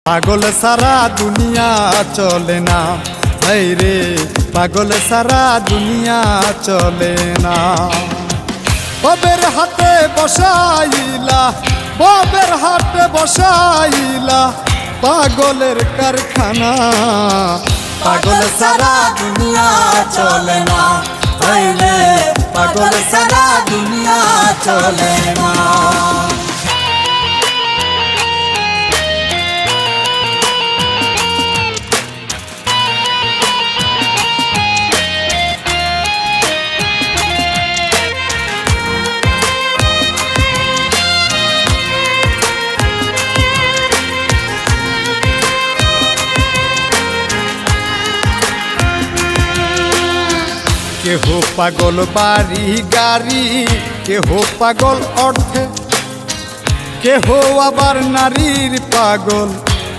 পাগল সারা দুনিয়া চলে না, এই রে পাগল সারা দুনিয়া চলে না। ববের হাতে বসাইলা, ববের হাতে বসাইলা পাগলের কারখানা। পাগল সারা দুনিয়া চলে না, এই রে পাগল সারা দুনিয়া চলে না। কেহ পাগল বাড়ি গাড়ি, কেহ পাগল অর্থে, কেহ আবার নারীর পাগল